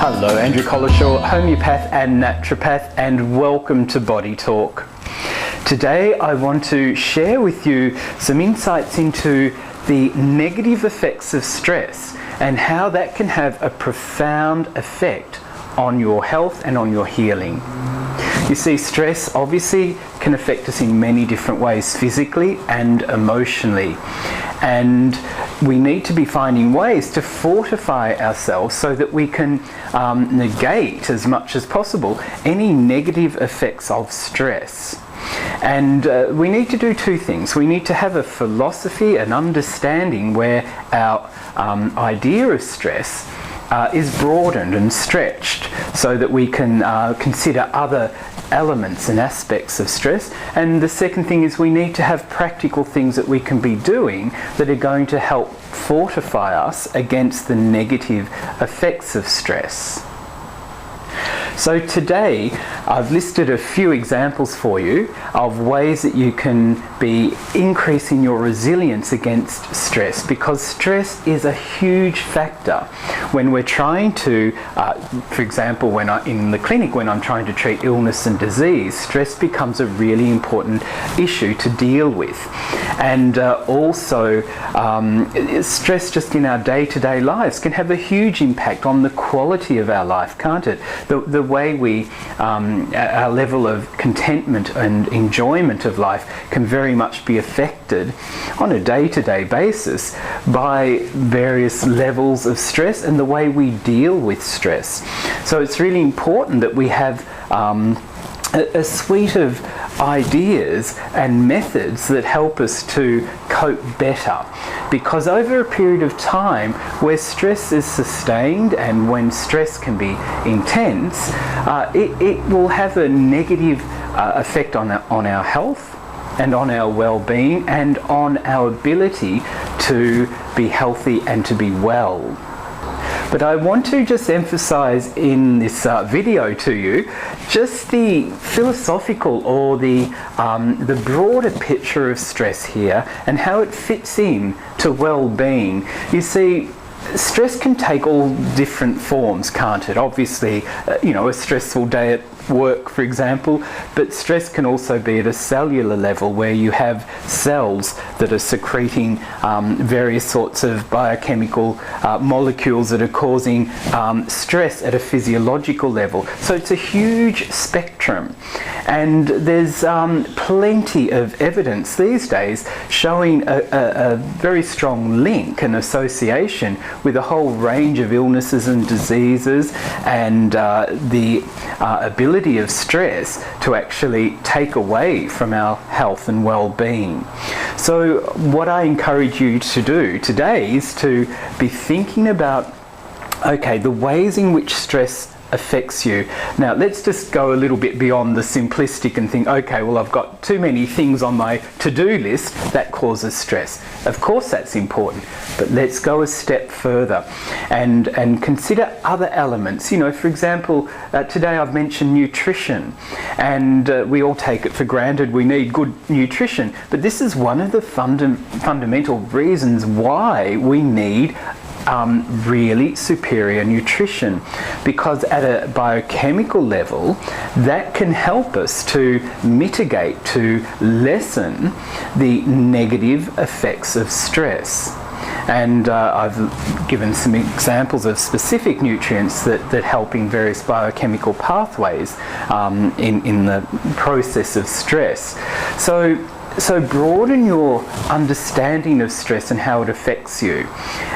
Hello, Andrew Collishaw, homeopath and naturopath, and welcome to Body Talk. Today I want to share with you some insights into the negative effects of stress and how that can have a profound effect on your health and on your healing. You see, stress obviously can affect us in many different ways, physically and emotionally. And we need to be finding ways to fortify ourselves so that we can negate as much as possible any negative effects of stress. And we need to do two things. We need to have a philosophy, an understanding where our idea of stress is broadened and stretched so that we can consider other elements and aspects of stress. And the second thing is we need to have practical things that we can be doing that are going to help fortify us against the negative effects of stress. So today I've listed a few examples for you of ways that you can be increasing your resilience against stress, because stress is a huge factor when we're trying to, for example, in the clinic when I'm trying to treat illness and disease, stress becomes a really important issue to deal with. And also stress just in our day-to-day lives can have a huge impact on the quality of our life, can't it? The way we, our level of contentment and enjoyment of life can very much be affected on a day-to-day basis by various levels of stress and the way we deal with stress. So it's really important that we have a suite of ideas and methods that help us to cope better, because over a period of time where stress is sustained and when stress can be intense, it will have a negative effect on our health and on our well-being and on our ability to be healthy and to be well. But I want to just emphasize in this video to you just the philosophical or the broader picture of stress here and how it fits in to well-being. You see, stress can take all different forms, can't it? Obviously, a stressful day at work, for example, but stress can also be at a cellular level where you have cells that are secreting various sorts of biochemical molecules that are causing stress at a physiological level. So it's a huge spectrum, and there's plenty of evidence these days showing a very strong link and association with a whole range of illnesses and diseases, and the ability of stress to actually take away from our health and well-being. So what I encourage you to do today is to be thinking about, okay, the ways in which stress affects you. Now let's just go a little bit beyond the simplistic and think, okay, well, I've got too many things on my to-do list that causes stress. Of course that's important, but let's go a step further and consider other elements. For example, today I've mentioned nutrition, and we all take it for granted we need good nutrition, but this is one of the fundamental reasons why we need really superior nutrition, because at a biochemical level that can help us to mitigate, to lessen the negative effects of stress. And I've given some examples of specific nutrients that help in various biochemical pathways in the process of stress. So broaden your understanding of stress and how it affects you.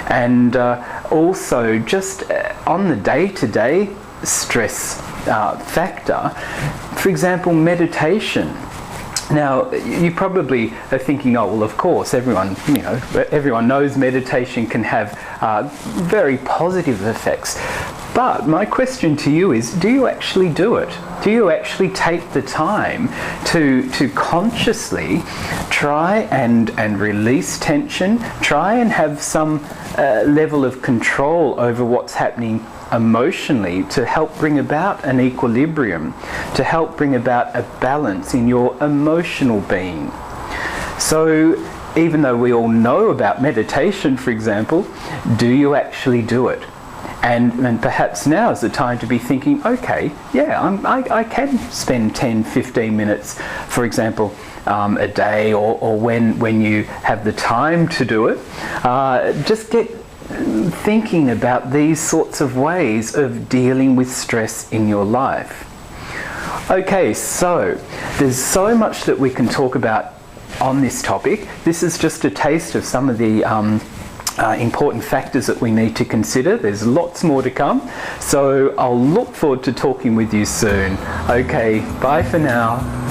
And also just on the day-to-day stress factor, for example, meditation. Now, you probably are thinking, oh, well, of course, everyone knows meditation can have very positive effects. But my question to you is, do you actually do it? Do you actually take the time to consciously try and release tension, try and have some level of control over what's happening emotionally to help bring about an equilibrium, to help bring about a balance in your emotional being? So even though we all know about meditation, for example, do you actually do it? And perhaps now is the time to be thinking, okay, yeah, I can spend 10, 15 minutes, for example, a day, or when you have the time to do it. Just get thinking about these sorts of ways of dealing with stress in your life. Okay, so there's so much that we can talk about on this topic. This is just a taste of some of the important factors that we need to consider. There's lots more to come, so I'll look forward to talking with you soon. Okay, bye for now.